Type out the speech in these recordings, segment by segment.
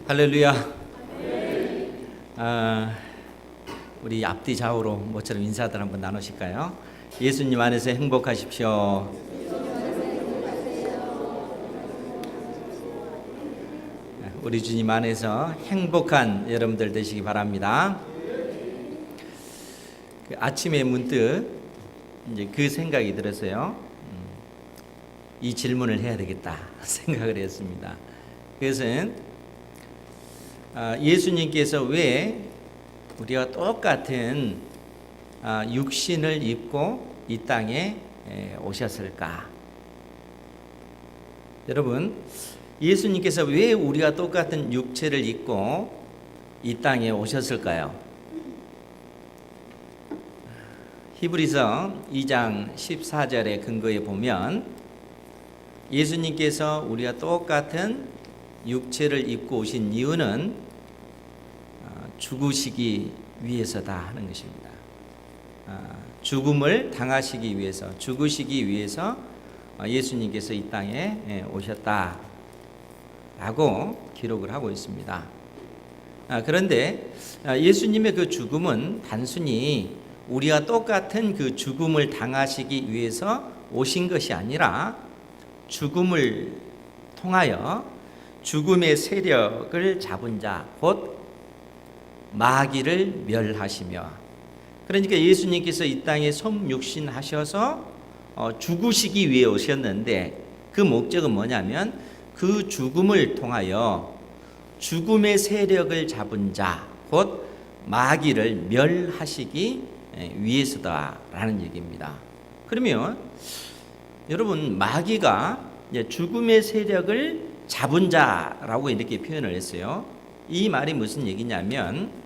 할렐루야. 우리 앞뒤 좌우로 모처럼 인사들 한번 나누실까요? 예수님 안에서 행복하십시오. 우리 주님 안에서 행복한 여러분들 되시기 바랍니다. 아침에 문득 이제 그 생각이 들었어요. 이 질문을 해야 되겠다 생각을 했습니다. 그것은 예수님께서 왜 우리가 똑같은 육신을 입고 이 땅에 오셨을까? 여러분, 예수님께서 왜 우리가 똑같은 육체를 입고 이 땅에 오셨을까요? 히브리서 2장 14절의 근거에 보면 예수님께서 우리가 똑같은 육체를 입고 오신 이유는 죽으시기 위해서다 하는 것입니다. 죽음을 당하시기 위해서, 죽으시기 위해서 예수님께서 이 땅에 오셨다라고 기록을 하고 있습니다. 그런데 예수님의 그 죽음은 단순히 우리와 똑같은 그 죽음을 당하시기 위해서 오신 것이 아니라 죽음을 통하여 죽음의 세력을 잡은 자, 곧 마귀를 멸하시며, 그러니까 예수님께서 이 땅에 성육신 하셔서 죽으시기 위해 오셨는데 그 목적은 뭐냐면 그 죽음을 통하여 죽음의 세력을 잡은 자, 곧 마귀를 멸하시기 위해서다라는 얘기입니다. 그러면 여러분, 마귀가 죽음의 세력을 잡은 자라고 이렇게 표현을 했어요. 이 말이 무슨 얘기냐면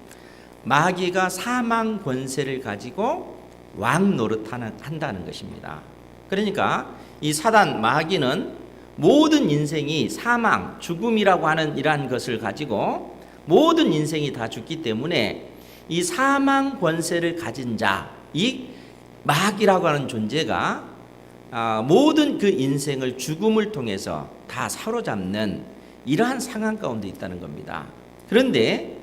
마귀가 사망 권세를 가지고 왕 노릇한다는 것입니다. 그러니까 이 사단 마귀는 모든 인생이 사망, 죽음이라고 하는 이러한 것을 가지고 모든 인생이 다 죽기 때문에 이 사망 권세를 가진 자, 이 마귀라고 하는 존재가 모든 그 인생을 죽음을 통해서 다 사로잡는 이러한 상황 가운데 있다는 겁니다. 그런데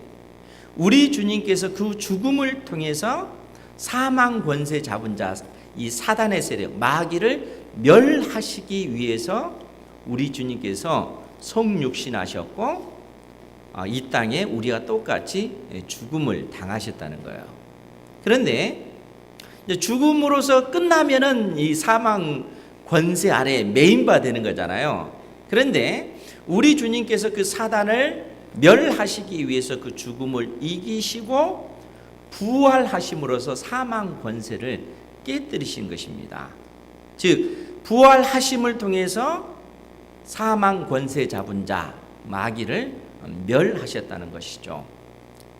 우리 주님께서 그 죽음을 통해서 사망 권세 잡은 자, 이 사단의 세력, 마귀를 멸하시기 위해서 우리 주님께서 성육신하셨고 이 땅에 우리와 똑같이 죽음을 당하셨다는 거예요. 그런데 죽음으로서 끝나면은 이 사망 권세 아래 메인바 되는 거잖아요. 그런데 우리 주님께서 그 사단을 멸하시기 위해서 그 죽음을 이기시고 부활하심으로써 사망 권세를 깨뜨리신 것입니다. 즉 부활하심을 통해서 사망 권세 잡은 자 마귀를 멸하셨다는 것이죠.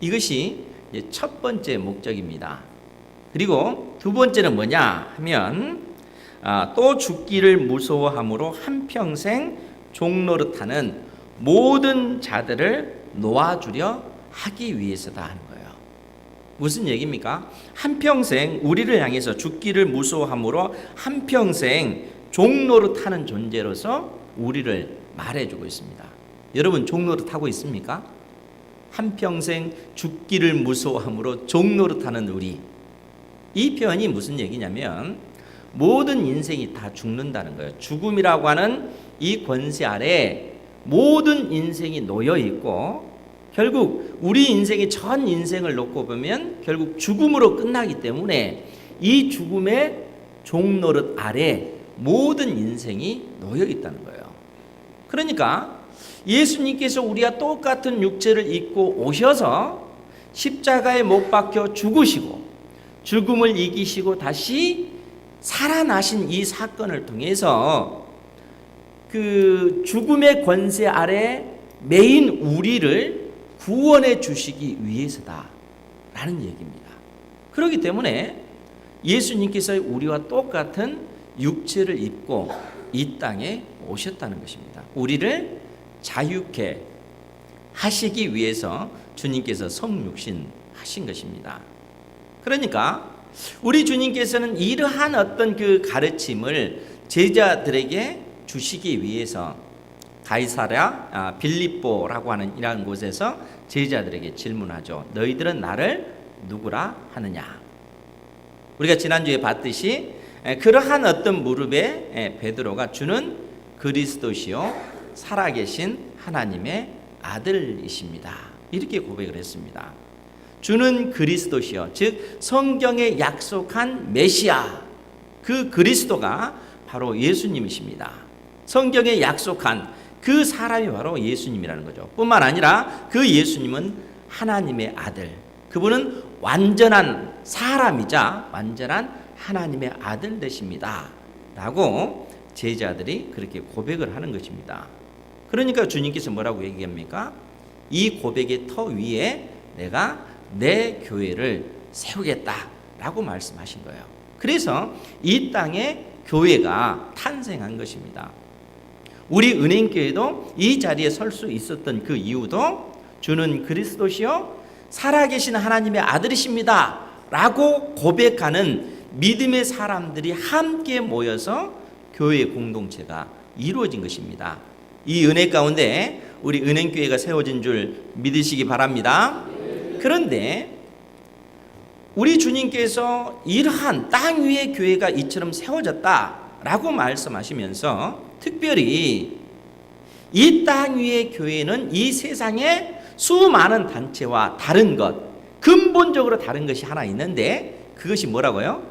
이것이 첫 번째 목적입니다. 그리고 두 번째는 뭐냐 하면 또 죽기를 무서워함으로 한평생 종노릇하는 모든 자들을 놓아주려 하기 위해서다 하는 거예요. 무슨 얘기입니까? 한평생 우리를 향해서 죽기를 무서워함으로 한평생 종노릇하는 존재로서 우리를 말해주고 있습니다. 여러분 종노릇하고 있습니까? 한평생 죽기를 무서워함으로 종노릇하는 우리, 이 표현이 무슨 얘기냐면 모든 인생이 다 죽는다는 거예요. 죽음이라고 하는 이 권세 아래 모든 인생이 놓여 있고 결국 우리 인생의 전 인생을 놓고 보면 결국 죽음으로 끝나기 때문에 이 죽음의 종노릇 아래 모든 인생이 놓여 있다는 거예요. 그러니까 예수님께서 우리와 똑같은 육체를 입고 오셔서 십자가에 못 박혀 죽으시고 죽음을 이기시고 다시 살아나신 이 사건을 통해서 그 죽음의 권세 아래 메인 우리를 구원해 주시기 위해서다라는 얘기입니다. 그렇기 때문에 예수님께서 우리와 똑같은 육체를 입고 이 땅에 오셨다는 것입니다. 우리를 자유케 하시기 위해서 주님께서 성육신 하신 것입니다. 그러니까 우리 주님께서는 이러한 어떤 그 가르침을 제자들에게 주시기 위해서 가이사랴 빌립보라고 하는 이러한 곳에서 제자들에게 질문하죠. 너희들은 나를 누구라 하느냐? 우리가 지난주에 봤듯이 그러한 어떤 무릎에 베드로가 주는 그리스도시요 살아계신 하나님의 아들이십니다. 이렇게 고백을 했습니다. 주는 그리스도시요, 즉 성경에 약속한 메시아, 그 그리스도가 바로 예수님이십니다. 성경에 약속한 그 사람이 바로 예수님이라는 거죠. 뿐만 아니라 그 예수님은 하나님의 아들, 그분은 완전한 사람이자 완전한 하나님의 아들 되십니다 라고 제자들이 그렇게 고백을 하는 것입니다. 그러니까 주님께서 뭐라고 얘기합니까? 이 고백의 터 위에 내가 내 교회를 세우겠다 라고 말씀하신 거예요. 그래서 이 땅에 교회가 탄생한 것입니다. 우리 은행교회도 이 자리에 설 수 있었던 그 이유도 주는 그리스도시요 살아계신 하나님의 아들이십니다 라고 고백하는 믿음의 사람들이 함께 모여서 교회 공동체가 이루어진 것입니다. 이 은혜 가운데 우리 은행교회가 세워진 줄 믿으시기 바랍니다. 그런데 우리 주님께서 이러한 땅 위의 교회가 이처럼 세워졌다라고 말씀하시면서 특별히 이 땅 위의 교회는 이 세상의 수많은 단체와 다른 것, 근본적으로 다른 것이 하나 있는데 그것이 뭐라고요?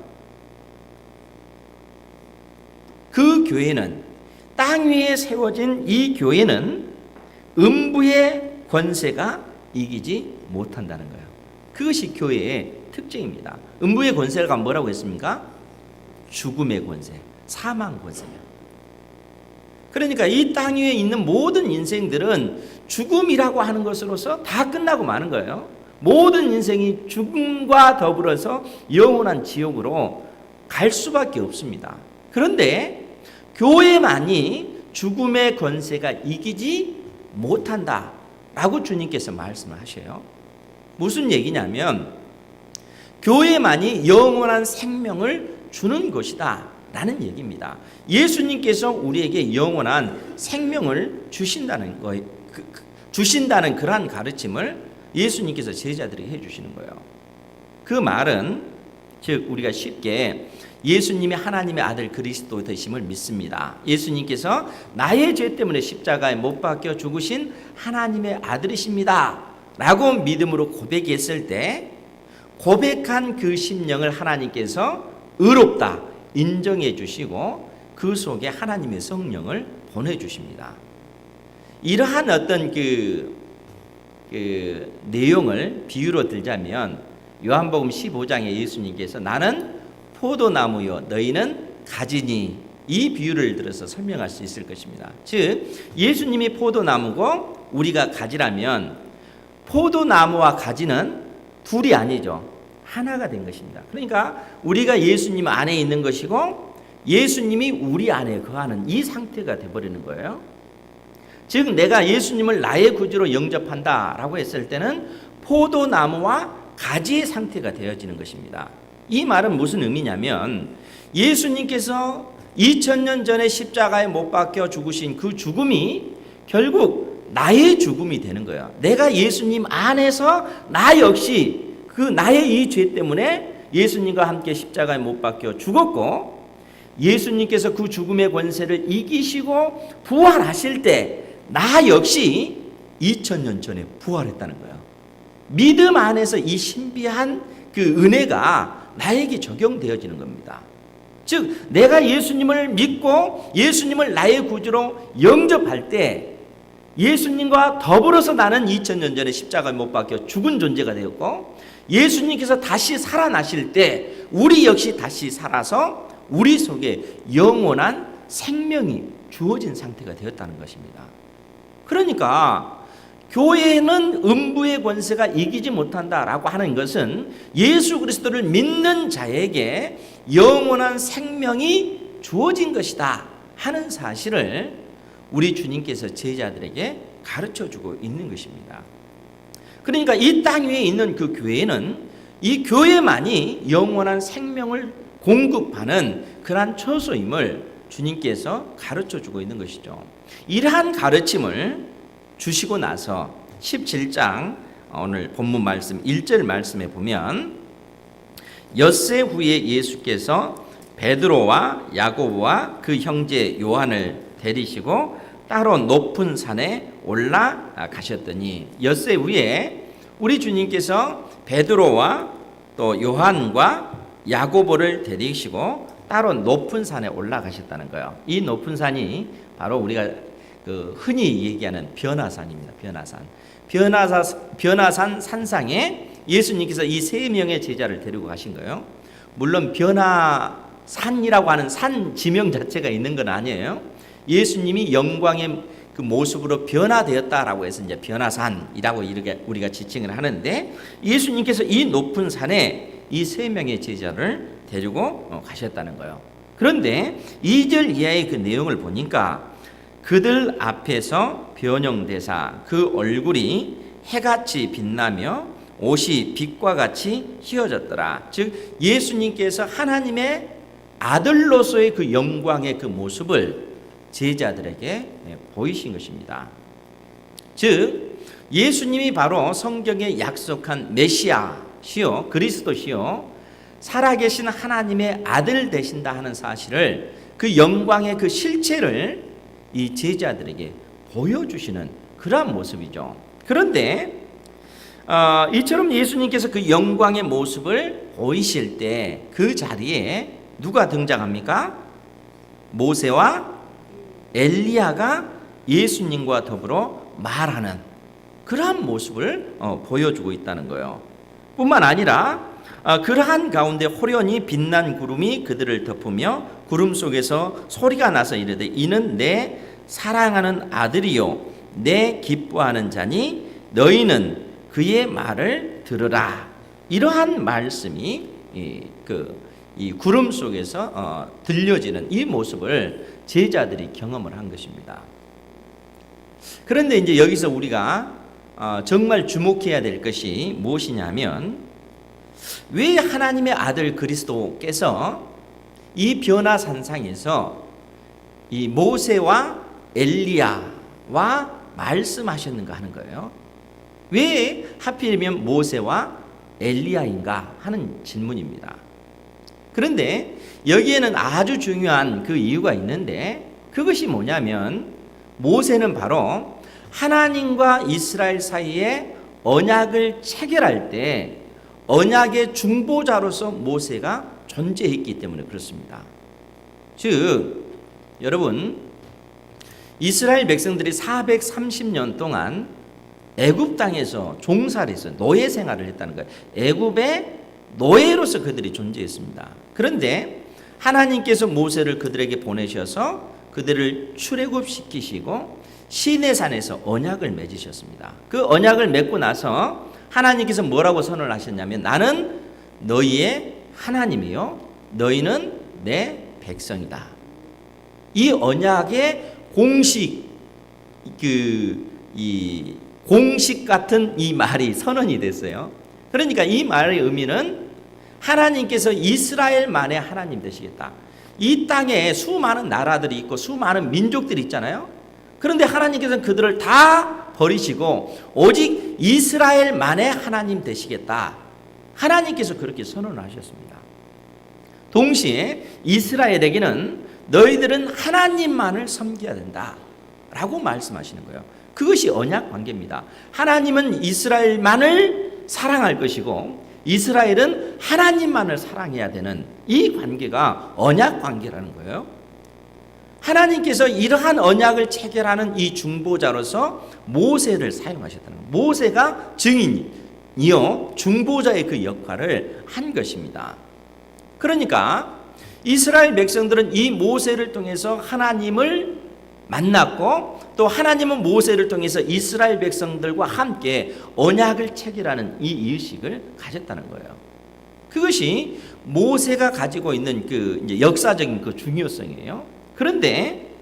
그 교회는, 땅 위에 세워진 이 교회는 음부의 권세가 이기지 못한다는 거예요. 그것이 교회의 특징입니다. 음부의 권세가 뭐라고 했습니까? 죽음의 권세, 사망 권세예요. 그러니까 이 땅 위에 있는 모든 인생들은 죽음이라고 하는 것으로서 다 끝나고 마는 거예요. 모든 인생이 죽음과 더불어서 영원한 지옥으로 갈 수밖에 없습니다. 그런데 교회만이 죽음의 권세가 이기지 못한다라고 주님께서 말씀을 하셔요. 무슨 얘기냐면 교회만이 영원한 생명을 주는 것이다 라는 얘기입니다. 예수님께서 우리에게 영원한 생명을 주신다는 거, 주신다는 그러한 가르침을 예수님께서 제자들에게 해주시는 거예요. 그 말은 즉 우리가 쉽게 예수님이 하나님의 아들 그리스도 되심을 믿습니다. 예수님께서 나의 죄 때문에 십자가에 못 박혀 죽으신 하나님의 아들이십니다 라고 믿음으로 고백했을 때 고백한 그 심령을 하나님께서 의롭다 인정해 주시고 그 속에 하나님의 성령을 보내주십니다. 이러한 어떤 그 내용을 비유로 들자면 요한복음 15장에 예수님께서 나는 포도나무요 너희는 가지니, 이 비유를 들어서 설명할 수 있을 것입니다. 즉 예수님이 포도나무고 우리가 가지라면 포도나무와 가지는 둘이 아니죠. 하나가 된 것입니다. 그러니까 우리가 예수님 안에 있는 것이고 예수님이 우리 안에 거하는 이 상태가 되어버리는 거예요. 즉 내가 예수님을 나의 구주로 영접한다라고 했을 때는 포도나무와 가지의 상태가 되어지는 것입니다. 이 말은 무슨 의미냐면 예수님께서 2000년 전에 십자가에 못 박혀 죽으신 그 죽음이 결국 나의 죽음이 되는 거예요. 내가 예수님 안에서 나 역시 그 나의 이 죄 때문에 예수님과 함께 십자가에 못 박혀 죽었고 예수님께서 그 죽음의 권세를 이기시고 부활하실 때 나 역시 2000년 전에 부활했다는 거예요. 믿음 안에서 이 신비한 그 은혜가 나에게 적용되어지는 겁니다. 즉 내가 예수님을 믿고 예수님을 나의 구주로 영접할 때 예수님과 더불어서 나는 2000년 전에 십자가에 못 박혀 죽은 존재가 되었고 예수님께서 다시 살아나실 때 우리 역시 다시 살아서 우리 속에 영원한 생명이 주어진 상태가 되었다는 것입니다. 그러니까 교회는 음부의 권세가 이기지 못한다라고 하는 것은 예수 그리스도를 믿는 자에게 영원한 생명이 주어진 것이다 하는 사실을 우리 주님께서 제자들에게 가르쳐주고 있는 것입니다. 그러니까 이 땅 위에 있는 그 교회는 이 교회만이 영원한 생명을 공급하는 그러한 처소임을 주님께서 가르쳐주고 있는 것이죠. 이러한 가르침을 주시고 나서 17장 오늘 본문 말씀 1절 말씀에 보면 엿새 후에 예수께서 베드로와 야고보와 그 형제 요한을 데리시고 따로 높은 산에 올라가셨더니, 엿새 후에 우리 주님께서 베드로와 또 요한과 야고보를 데리시고 따로 높은 산에 올라가셨다는 거예요. 이 높은 산이 바로 우리가 흔히 얘기하는 변화산입니다. 변화산 산상에 예수님께서 이 세 명의 제자를 데리고 가신 거예요. 물론 변화산이라고 하는 산 지명 자체가 있는 건 아니에요. 예수님이 영광의 그 모습으로 변화되었다라고 해서 이제 변화산이라고 이렇게 우리가 지칭을 하는데, 예수님께서 이 높은 산에 이 세 명의 제자를 데리고 가셨다는 거예요. 그런데 2절 이하의 그 내용을 보니까 그들 앞에서 변형되사 그 얼굴이 해같이 빛나며 옷이 빛과 같이 휘어졌더라. 즉 예수님께서 하나님의 아들로서의 그 영광의 그 모습을 제자들에게 보이신 것입니다. 즉 예수님이 바로 성경에 약속한 메시아시요 그리스도시요 살아계신 하나님의 아들 되신다 하는 사실을, 그 영광의 그 실체를 이 제자들에게 보여주시는 그러한 모습이죠. 그런데 이처럼 예수님께서 그 영광의 모습을 보이실 때 그 자리에 누가 등장합니까? 모세와 엘리야가 예수님과 더불어 말하는 그러한 모습을 보여주고 있다는 거예요. 뿐만 아니라 그러한 가운데 호련히 빛난 구름이 그들을 덮으며 구름 속에서 소리가 나서 이르되 이는 내 사랑하는 아들이요 내 기뻐하는 자니 너희는 그의 말을 들으라. 이러한 말씀이 이 구름 속에서 들려지는 이 모습을 제자들이 경험을 한 것입니다. 그런데 이제 여기서 우리가 정말 주목해야 될 것이 무엇이냐면, 왜 하나님의 아들 그리스도께서 이 변화산상에서 이 모세와 엘리야와 말씀하셨는가 하는 거예요. 왜 하필이면 모세와 엘리야인가 하는 질문입니다. 그런데 여기에는 아주 중요한 그 이유가 있는데, 그것이 뭐냐면 모세는 바로 하나님과 이스라엘 사이에 언약을 체결할 때 언약의 중보자로서 모세가 존재했기 때문에 그렇습니다. 즉 여러분, 이스라엘 백성들이 430년 동안 애굽 땅에서 종살이 했어요. 노예 생활을 했다는 거예요. 애굽의 노예로서 그들이 존재했습니다. 그런데 하나님께서 모세를 그들에게 보내셔서 그들을 출애굽시키시고 시내산에서 언약을 맺으셨습니다. 그 언약을 맺고 나서 하나님께서 뭐라고 선언을 하셨냐면, 나는 너희의 하나님이요 너희는 내 백성이다. 이 언약의 공식 같은 이 말이 선언이 됐어요. 그러니까 이 말의 의미는 하나님께서 이스라엘만의 하나님 되시겠다. 이 땅에 수많은 나라들이 있고 수많은 민족들이 있잖아요. 그런데 하나님께서는 그들을 다 버리시고 오직 이스라엘만의 하나님 되시겠다. 하나님께서 그렇게 선언을 하셨습니다. 동시에 이스라엘에게는 너희들은 하나님만을 섬겨야 된다 라고 말씀하시는 거예요. 그것이 언약 관계입니다. 하나님은 이스라엘만을 사랑할 것이고 이스라엘은 하나님만을 사랑해야 되는 이 관계가 언약 관계라는 거예요. 하나님께서 이러한 언약을 체결하는 이 중보자로서 모세를 사용하셨다는 거예요. 모세가 증인이요 중보자의 그 역할을 한 것입니다. 그러니까 이스라엘 백성들은 이 모세를 통해서 하나님을 만났고, 또 하나님은 모세를 통해서 이스라엘 백성들과 함께 언약을 체결하는 이 의식을 가졌다는 거예요. 그것이 모세가 가지고 있는 그 이제 역사적인 그 중요성이에요. 그런데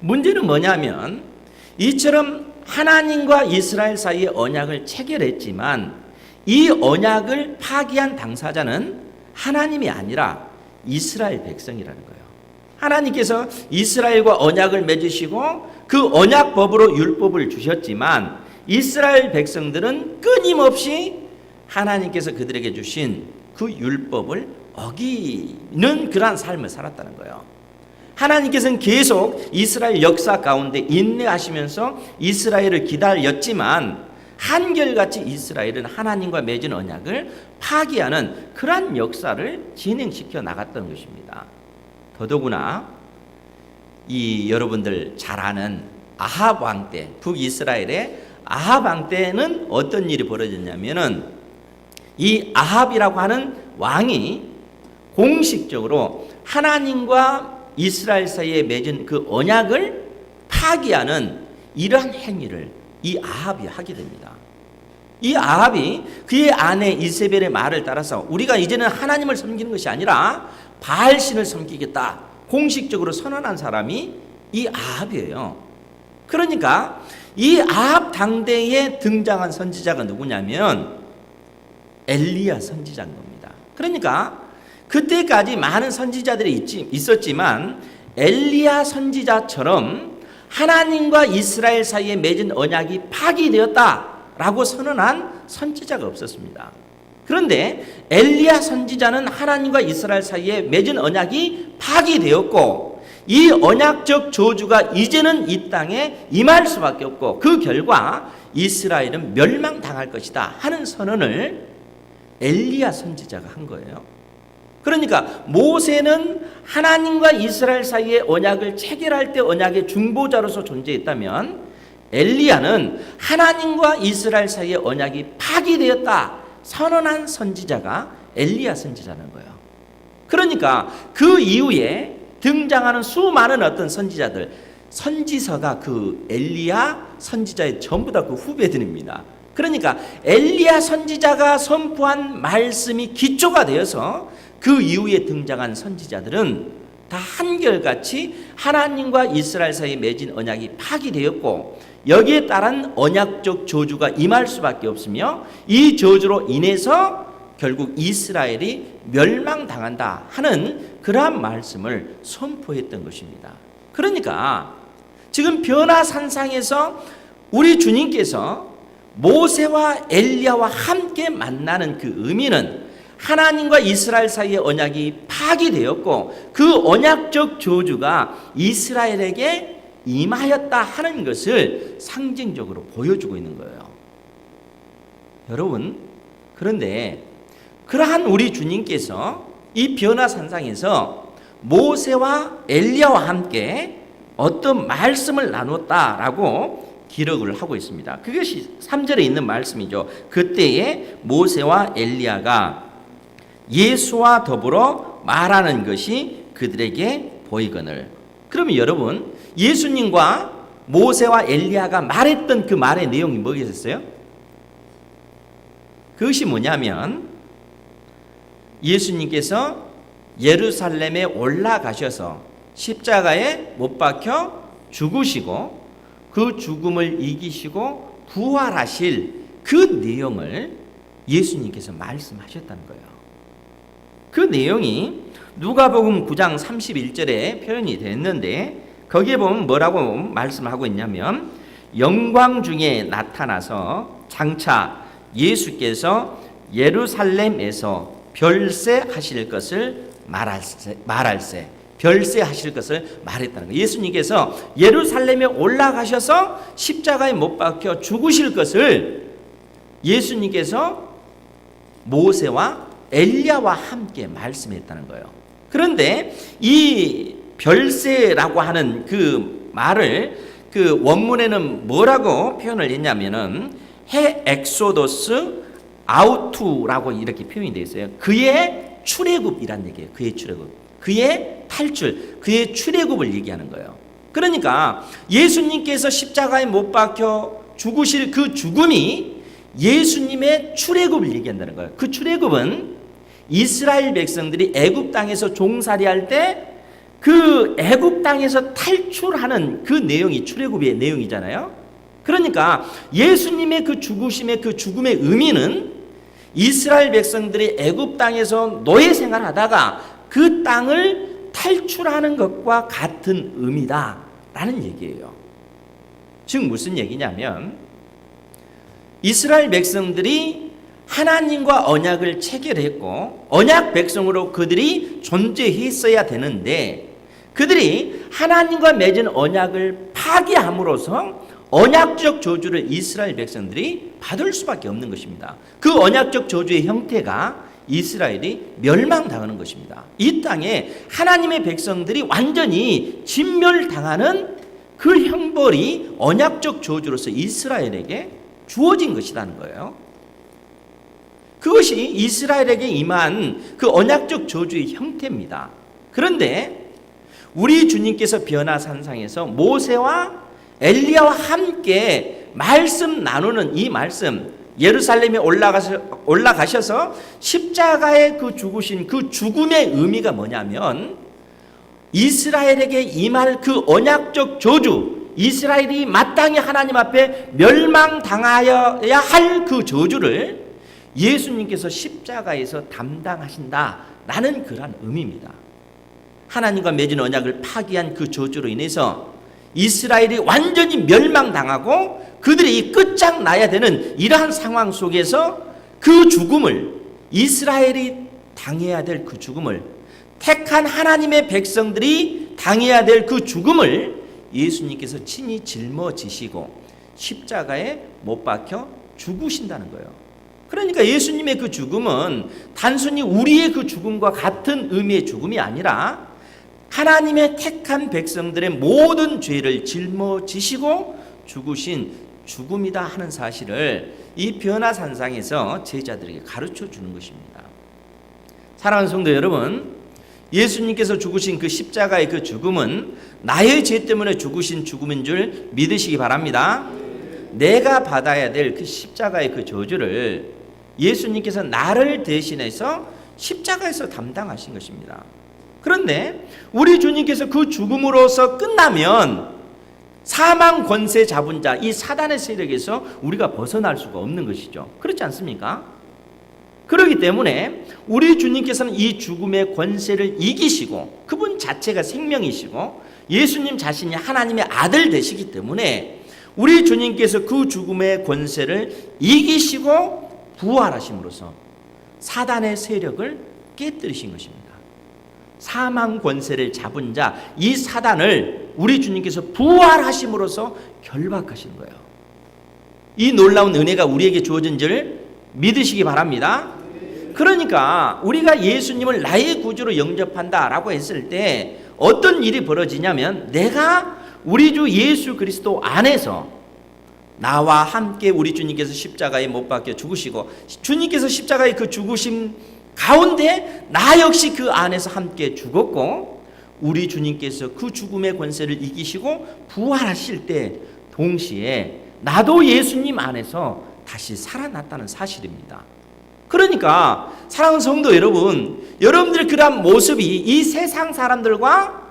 문제는 뭐냐면, 이처럼 하나님과 이스라엘 사이에 언약을 체결했지만 이 언약을 파기한 당사자는 하나님이 아니라 이스라엘 백성이라는 거예요. 하나님께서 이스라엘과 언약을 맺으시고 그 언약법으로 율법을 주셨지만 이스라엘 백성들은 끊임없이 하나님께서 그들에게 주신 그 율법을 어기는 그러한 삶을 살았다는 거예요. 하나님께서는 계속 이스라엘 역사 가운데 인내하시면서 이스라엘을 기다렸지만 한결같이 이스라엘은 하나님과 맺은 언약을 파기하는 그러한 역사를 진행시켜 나갔던 것입니다. 더더구나 이 여러분들 잘 아는 아합 왕 때, 북이스라엘의 아합 왕 때는 어떤 일이 벌어졌냐면은 이 아합이라고 하는 왕이 공식적으로 하나님과 이스라엘 사이에 맺은 그 언약을 파기하는 이러한 행위를 이 아합이 하게 됩니다. 이 아합이 그의 아내 이세벨의 말을 따라서 우리가 이제는 하나님을 섬기는 것이 아니라 바알신을 섬기겠다 공식적으로 선언한 사람이 이 아합이에요. 그러니까 이 아합 당대에 등장한 선지자가 누구냐면 엘리야 선지자인 겁니다. 그러니까 그때까지 많은 선지자들이 있었지만 엘리야 선지자처럼 하나님과 이스라엘 사이에 맺은 언약이 파기되었다라고 선언한 선지자가 없었습니다. 그런데 엘리야 선지자는 하나님과 이스라엘 사이에 맺은 언약이 파기되었고 이 언약적 저주가 이제는 이 땅에 임할 수밖에 없고 그 결과 이스라엘은 멸망당할 것이다 하는 선언을 엘리야 선지자가 한 거예요. 그러니까 모세는 하나님과 이스라엘 사이의 언약을 체결할 때 언약의 중보자로서 존재했다면 엘리야는 하나님과 이스라엘 사이의 언약이 파기되었다 선언한 선지자가 엘리야 선지자는 거예요. 그러니까 그 이후에 등장하는 수많은 어떤 선지자들, 선지서가 그 엘리야 선지자의 전부 다 그 후배들입니다. 그러니까 엘리야 선지자가 선포한 말씀이 기초가 되어서 그 이후에 등장한 선지자들은 다 한결같이 하나님과 이스라엘 사이에 맺은 언약이 파기되었고 여기에 따른 언약적 저주가 임할 수밖에 없으며 이 저주로 인해서 결국 이스라엘이 멸망당한다 하는 그러한 말씀을 선포했던 것입니다. 그러니까 지금 변화산상에서 우리 주님께서 모세와 엘리야와 함께 만나는 그 의미는 하나님과 이스라엘 사이의 언약이 파기되었고 그 언약적 저주가 이스라엘에게 임하였다 하는 것을 상징적으로 보여주고 있는 거예요. 여러분, 그런데 그러한 우리 주님께서 이 변화산상에서 모세와 엘리야와 함께 어떤 말씀을 나눴다라고 기록을 하고 있습니다. 그것이 3절에 있는 말씀이죠. 그때에 모세와 엘리야가 예수와 더불어 말하는 것이 그들에게 보이거늘. 그러면 여러분, 예수님과 모세와 엘리야가 말했던 그 말의 내용이 뭐겠어요? 그것이 뭐냐면 예수님께서 예루살렘에 올라가셔서 십자가에 못 박혀 죽으시고 그 죽음을 이기시고 부활하실 그 내용을 예수님께서 말씀하셨다는 거예요. 그 내용이 누가복음 9장 31절에 표현이 됐는데 거기에 보면 뭐라고 말씀하고 있냐면 영광 중에 나타나서 장차 예수께서 예루살렘에서 별세하실 것을 말할세 별세하실 것을 말했다는 거예요. 예수님께서 예루살렘에 올라가셔서 십자가에 못 박혀 죽으실 것을 예수님께서 모세와 엘리야와 함께 말씀했다는 거예요. 그런데 이 별세라고 하는 그 말을 그 원문에는 뭐라고 표현을 했냐면은 해 엑소더스 아우투라고 이렇게 표현이 되어 있어요. 그의 출애굽이란 얘기예요. 그의 출애굽, 그의 탈출, 그의 출애굽을 얘기하는 거예요. 그러니까 예수님께서 십자가에 못 박혀 죽으실 그 죽음이 예수님의 출애굽을 얘기한다는 거예요. 그 출애굽은 이스라엘 백성들이 애굽 땅에서 종살이할 때 그 애굽 땅에서 탈출하는 그 내용이 출애굽의 내용이잖아요. 그러니까 예수님의 그 죽으심의 그 죽음의 의미는 이스라엘 백성들이 애굽 땅에서 노예 생활하다가 그 땅을 탈출하는 것과 같은 의미다라는 얘기예요. 즉 무슨 얘기냐면 이스라엘 백성들이 하나님과 언약을 체결했고 언약 백성으로 그들이 존재했어야 되는데 그들이 하나님과 맺은 언약을 파기함으로써 언약적 저주를 이스라엘 백성들이 받을 수밖에 없는 것입니다. 그 언약적 저주의 형태가 이스라엘이 멸망당하는 것입니다. 이 땅에 하나님의 백성들이 완전히 진멸당하는 그 형벌이 언약적 저주로서 이스라엘에게 주어진 것이라는 거예요. 그것이 이스라엘에게 임한 그 언약적 저주의 형태입니다. 그런데 우리 주님께서 변화산상에서 모세와 엘리야와 함께 말씀 나누는 이 말씀, 예루살렘에 올라가셔서 십자가에 그 죽으신 그 죽음의 의미가 뭐냐면 이스라엘에게 임할 그 언약적 저주, 이스라엘이 마땅히 하나님 앞에 멸망당하여야 할 그 저주를 예수님께서 십자가에서 담당하신다라는 그러한 의미입니다. 하나님과 맺은 언약을 파기한 그 저주로 인해서 이스라엘이 완전히 멸망당하고 그들이 끝장나야 되는 이러한 상황 속에서 그 죽음을, 이스라엘이 당해야 될 그 죽음을, 택한 하나님의 백성들이 당해야 될 그 죽음을 예수님께서 친히 짊어지시고 십자가에 못 박혀 죽으신다는 거예요. 그러니까 예수님의 그 죽음은 단순히 우리의 그 죽음과 같은 의미의 죽음이 아니라 하나님의 택한 백성들의 모든 죄를 짊어지시고 죽으신 죽음이다 하는 사실을 이 변화산상에서 제자들에게 가르쳐 주는 것입니다. 사랑하는 성도 여러분, 예수님께서 죽으신 그 십자가의 그 죽음은 나의 죄 때문에 죽으신 죽음인 줄 믿으시기 바랍니다. 내가 받아야 될 그 십자가의 그 저주를 예수님께서 나를 대신해서 십자가에서 담당하신 것입니다. 그런데 우리 주님께서 그 죽음으로서 끝나면 사망 권세 잡은 자, 이 사단의 세력에서 우리가 벗어날 수가 없는 것이죠. 그렇지 않습니까? 그렇기 때문에 우리 주님께서는 이 죽음의 권세를 이기시고 그분 자체가 생명이시고 예수님 자신이 하나님의 아들 되시기 때문에 우리 주님께서 그 죽음의 권세를 이기시고 부활하심으로써 사단의 세력을 깨뜨리신 것입니다. 사망 권세를 잡은 자, 이 사단을 우리 주님께서 부활하심으로써 결박하신 거예요. 이 놀라운 은혜가 우리에게 주어진 줄 믿으시기 바랍니다. 그러니까 우리가 예수님을 나의 구주로 영접한다라고 했을 때 어떤 일이 벌어지냐면 내가 우리 주 예수 그리스도 안에서 나와 함께 우리 주님께서 십자가에 못 박혀 죽으시고 주님께서 십자가의 그 죽으심 가운데 나 역시 그 안에서 함께 죽었고 우리 주님께서 그 죽음의 권세를 이기시고 부활하실 때 동시에 나도 예수님 안에서 다시 살아났다는 사실입니다. 그러니까 사랑하는 성도 여러분, 여러분들 그런 모습이 이 세상 사람들과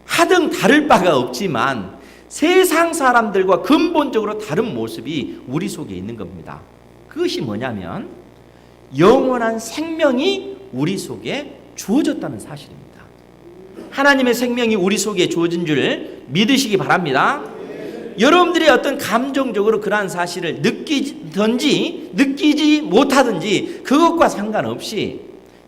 하등 다를 바가 없지만 세상 사람들과 근본적으로 다른 모습이 우리 속에 있는 겁니다. 그것이 뭐냐면 영원한 생명이 우리 속에 주어졌다는 사실입니다. 하나님의 생명이 우리 속에 주어진 줄 믿으시기 바랍니다. 여러분들이 어떤 감정적으로 그러한 사실을 느끼든지 느끼지 못하든지 그것과 상관없이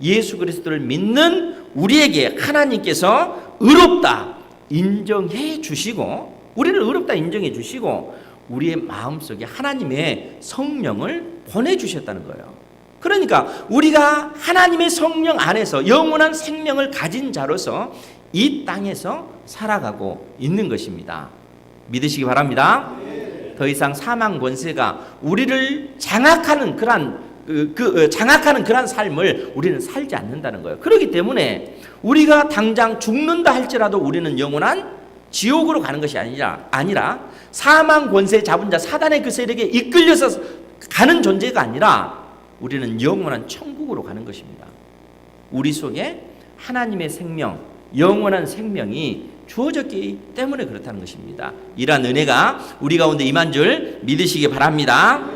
예수 그리스도를 믿는 우리에게 하나님께서 의롭다 인정해 주시고 우리를 의롭다 인정해 주시고 우리의 마음속에 하나님의 성령을 보내주셨다는 거예요. 그러니까 우리가 하나님의 성령 안에서 영원한 생명을 가진 자로서 이 땅에서 살아가고 있는 것입니다. 믿으시기 바랍니다. 더 이상 사망 권세가 우리를 장악하는 그러한 삶을 우리는 살지 않는다는 거예요. 그렇기 때문에 우리가 당장 죽는다 할지라도 우리는 영원한 지옥으로 가는 것이 아니라 사망 권세 잡은 자 사단의 그 세력에 이끌려서 가는 존재가 아니라 우리는 영원한 천국으로 가는 것입니다. 우리 속에 하나님의 생명, 영원한 생명이 주어졌기 때문에 그렇다는 것입니다. 이러한 은혜가 우리 가운데 임한 줄 믿으시기 바랍니다.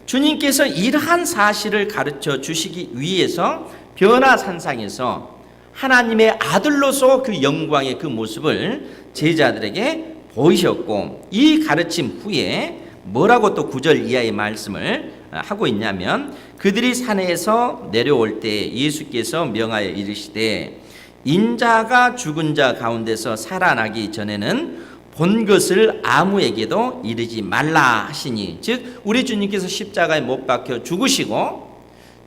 주님께서 이러한 사실을 가르쳐 주시기 위해서 변화산상에서 하나님의 아들로서 그 영광의 그 모습을 제자들에게 보이셨고, 이 가르침 후에 뭐라고 또 9절 이하의 말씀을 하고 있냐면, 그들이 산에서 내려올 때 예수께서 명하여 이르시되 인자가 죽은 자 가운데서 살아나기 전에는 본 것을 아무에게도 이르지 말라 하시니, 즉 우리 주님께서 십자가에 못 박혀 죽으시고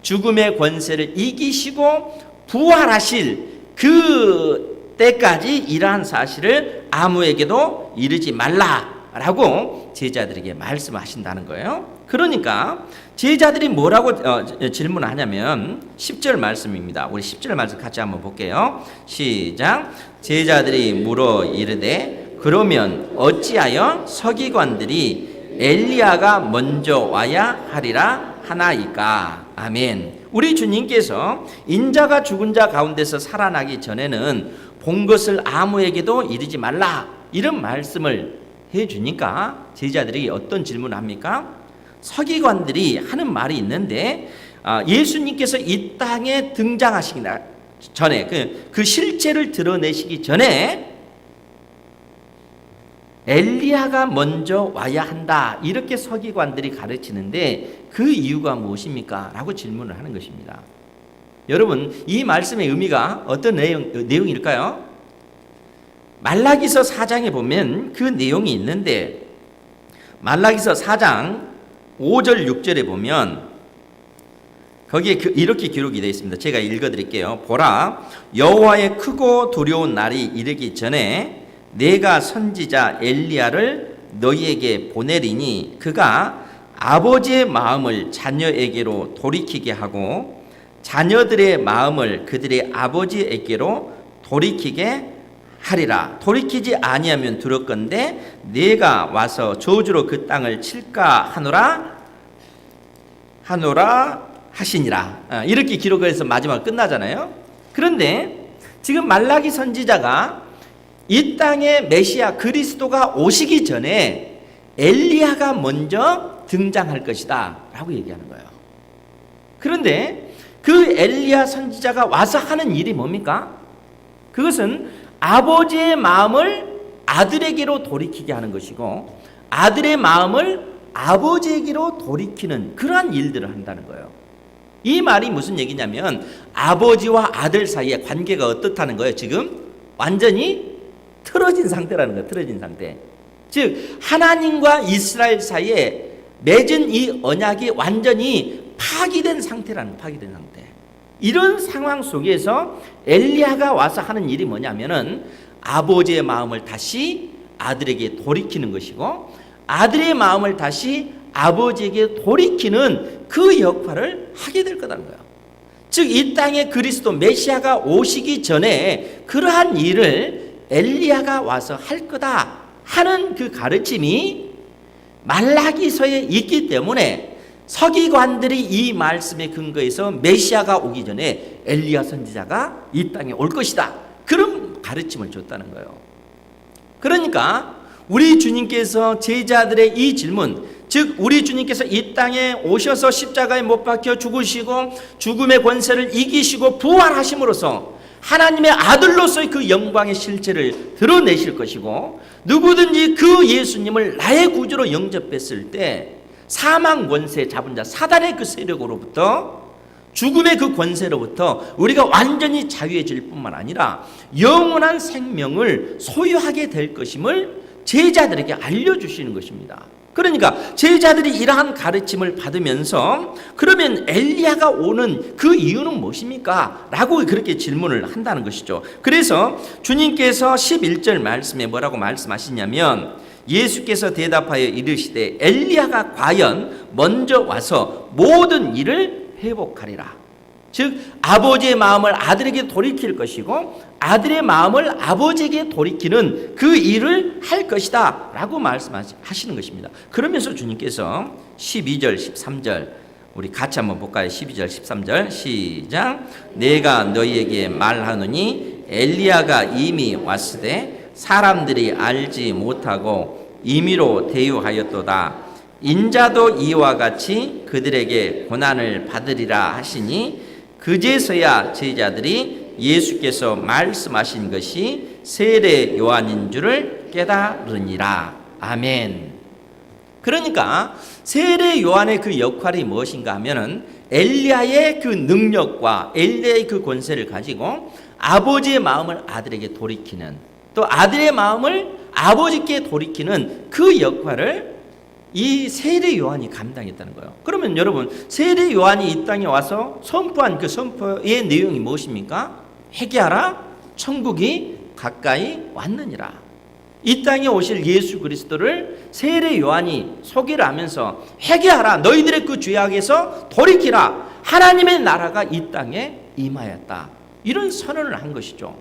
죽음의 권세를 이기시고 부활하실 그 때까지 이러한 사실을 아무에게도 이르지 말라라고 제자들에게 말씀하신다는 거예요. 그러니까 제자들이 뭐라고 질문하냐면 10절 말씀입니다. 우리 10절 말씀 같이 한번 볼게요. 시작. 제자들이 물어 이르되 그러면 어찌하여 서기관들이 엘리야가 먼저 와야 하리라 하나이까. 아멘. 우리 주님께서 인자가 죽은 자 가운데서 살아나기 전에는 본 것을 아무에게도 이르지 말라, 이런 말씀을 해주니까 제자들이 어떤 질문을 합니까? 서기관들이 하는 말이 있는데, 예수님께서 이 땅에 등장하시기 전에 그 실체를 드러내시기 전에 엘리야가 먼저 와야 한다, 이렇게 서기관들이 가르치는데 그 이유가 무엇입니까? 라고 질문을 하는 것입니다. 여러분, 이 말씀의 의미가 어떤 내용일까요? 말라기서 4장에 보면 그 내용이 있는데, 말라기서 4장 5절 6절에 보면 거기에 이렇게 기록이 되어 있습니다. 제가 읽어드릴게요. 보라, 여호와의 크고 두려운 날이 이르기 전에 내가 선지자 엘리야를 너희에게 보내리니 그가 아버지의 마음을 자녀에게로 돌이키게 하고 자녀들의 마음을 그들의 아버지에게로 돌이키게 하리라. 돌이키지 아니하면 두렵건대 내가 와서 저주로 그 땅을 칠까 하노라 하시니라. 이렇게 기록해서 마지막 끝나잖아요. 그런데 지금 말라기 선지자가 이 땅에 메시아 그리스도가 오시기 전에 엘리야가 먼저 등장할 것이다 라고 얘기하는 거예요. 그런데 그 엘리야 선지자가 와서 하는 일이 뭡니까? 그것은 아버지의 마음을 아들에게로 돌이키게 하는 것이고 아들의 마음을 아버지에게로 돌이키는 그러한 일들을 한다는 거예요. 이 말이 무슨 얘기냐면 아버지와 아들 사이의 관계가 어떻다는 거예요. 지금 완전히 틀어진 상태라는 거예요. 틀어진 상태. 즉 하나님과 이스라엘 사이에 맺은 이 언약이 완전히 파기된 상태라는, 파기된 상태. 이런 상황 속에서 엘리야가 와서 하는 일이 뭐냐면은 아버지의 마음을 다시 아들에게 돌이키는 것이고 아들의 마음을 다시 아버지에게 돌이키는 그 역할을 하게 될 거라는 거예요. 즉 이 땅에 그리스도 메시아가 오시기 전에 그러한 일을 엘리야가 와서 할 거다 하는 그 가르침이 말라기서에 있기 때문에 서기관들이 이 말씀에 근거해서 메시아가 오기 전에 엘리야 선지자가 이 땅에 올 것이다, 그런 가르침을 줬다는 거예요. 그러니까 우리 주님께서 제자들의 이 질문, 즉 우리 주님께서 이 땅에 오셔서 십자가에 못 박혀 죽으시고 죽음의 권세를 이기시고 부활하심으로써 하나님의 아들로서의 그 영광의 실체를 드러내실 것이고 누구든지 그 예수님을 나의 구주로 영접했을 때 사망 권세 잡은 자 사단의 그 세력으로부터 죽음의 그 권세로부터 우리가 완전히 자유해질 뿐만 아니라 영원한 생명을 소유하게 될 것임을 제자들에게 알려주시는 것입니다. 그러니까 제자들이 이러한 가르침을 받으면서 그러면 엘리야가 오는 그 이유는 무엇입니까? 라고 그렇게 질문을 한다는 것이죠. 그래서 주님께서 11절 말씀에 뭐라고 말씀하시냐면 예수께서 대답하여 이르시되 엘리야가 과연 먼저 와서 모든 일을 회복하리라. 즉 아버지의 마음을 아들에게 돌이킬 것이고 아들의 마음을 아버지에게 돌이키는 그 일을 할 것이다 라고 말씀하시는 것입니다. 그러면서 주님께서 12절 13절 우리 같이 한번 볼까요? 12절 13절 시작. 내가 너희에게 말하노니 엘리야가 이미 왔으되 사람들이 알지 못하고 임의로 대유하였도다. 인자도 이와 같이 그들에게 고난을 받으리라 하시니 그제서야 제자들이 예수께서 말씀하신 것이 세례 요한인 줄을 깨달으니라. 아멘. 그러니까 세례 요한의 그 역할이 무엇인가 하면은 엘리야의 그 능력과 엘리야의 그 권세를 가지고 아버지의 마음을 아들에게 돌이키는, 또 아들의 마음을 아버지께 돌이키는 그 역할을 이 세례 요한이 감당했다는 거예요. 그러면 여러분, 세례 요한이 이 땅에 와서 선포한 그 선포의 내용이 무엇입니까? 회개하라, 천국이 가까이 왔느니라. 이 땅에 오실 예수 그리스도를 세례 요한이 소개를 하면서 회개하라, 너희들의 그 죄악에서 돌이키라, 하나님의 나라가 이 땅에 임하였다, 이런 선언을 한 것이죠.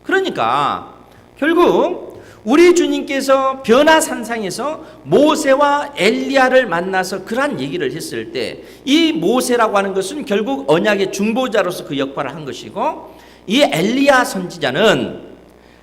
그러니까 결국 우리 주님께서 변화산상에서 모세와 엘리야를 만나서 그러한 얘기를 했을 때, 이 모세라고 하는 것은 결국 언약의 중보자로서 그 역할을 한 것이고, 이 엘리야 선지자는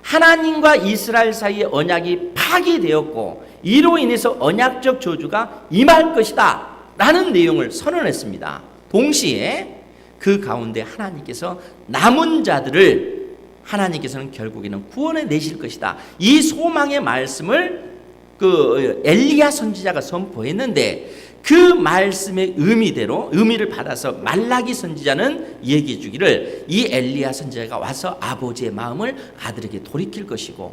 하나님과 이스라엘 사이의 언약이 파기되었고 이로 인해서 언약적 저주가 임할 것이다 라는 내용을 선언했습니다. 동시에 그 가운데 하나님께서 남은 자들을 하나님께서는 결국에는 구원해 내실 것이다, 이 소망의 말씀을 그 엘리야 선지자가 선포했는데, 그 말씀의 의미를 받아서 말라기 선지자는 얘기해 주기를, 이 엘리야 선지자가 와서 아버지의 마음을 아들에게 돌이킬 것이고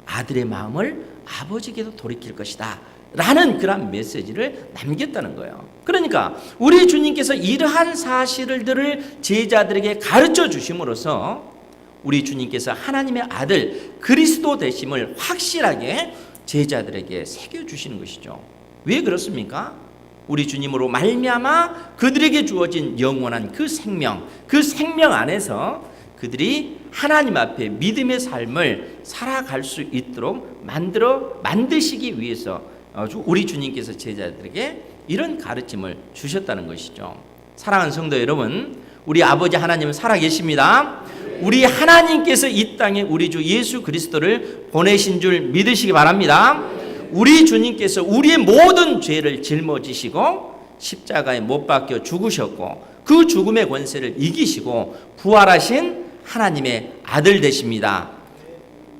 아들의 마음을 아버지에게도 돌이킬 것이다 라는 그런 메시지를 남겼다는 거예요. 그러니까 우리 주님께서 이러한 사실들을 제자들에게 가르쳐 주심으로써 우리 주님께서 하나님의 아들 그리스도 되심을 확실하게 제자들에게 새겨주시는 것이죠. 왜 그렇습니까? 우리 주님으로 말미암아 그들에게 주어진 영원한 그 생명 안에서 그들이 하나님 앞에 믿음의 삶을 살아갈 수 있도록 만드시기 위해서 우리 주님께서 제자들에게 이런 가르침을 주셨다는 것이죠. 사랑하는 성도 여러분, 우리 아버지 하나님은 살아계십니다. 우리 하나님께서 이 땅에 우리 주 예수 그리스도를 보내신 줄 믿으시기 바랍니다. 우리 주님께서 우리의 모든 죄를 짊어지시고 십자가에 못 박혀 죽으셨고 그 죽음의 권세를 이기시고 부활하신 하나님의 아들 되십니다.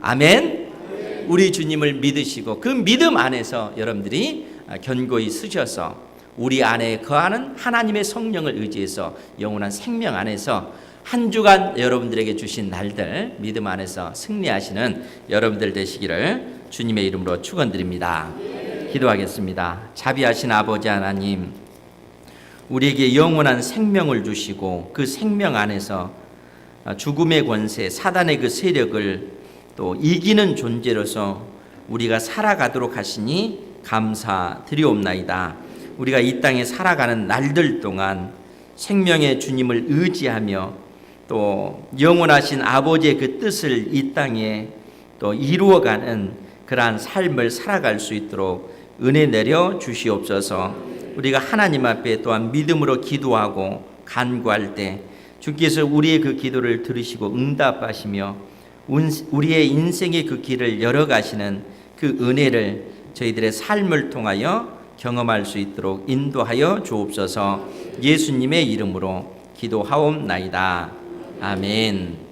아멘. 우리 주님을 믿으시고 그 믿음 안에서 여러분들이 견고히 서셔서 우리 안에 거하는 하나님의 성령을 의지해서 영원한 생명 안에서 한 주간 여러분들에게 주신 날들 믿음 안에서 승리하시는 여러분들 되시기를 주님의 이름으로 축원드립니다. 기도하겠습니다. 자비하신 아버지 하나님, 우리에게 영원한 생명을 주시고 그 생명 안에서 죽음의 권세, 사단의 그 세력을 또 이기는 존재로서 우리가 살아가도록 하시니 감사드리옵나이다. 우리가 이 땅에 살아가는 날들 동안 생명의 주님을 의지하며 또 영원하신 아버지의 그 뜻을 이 땅에 또 이루어가는 그러한 삶을 살아갈 수 있도록 은혜 내려 주시옵소서. 우리가 하나님 앞에 또한 믿음으로 기도하고 간구할 때 주께서 우리의 그 기도를 들으시고 응답하시며 우리의 인생의 그 길을 열어가시는 그 은혜를 저희들의 삶을 통하여 경험할 수 있도록 인도하여 주옵소서. 예수님의 이름으로 기도하옵나이다. 아멘.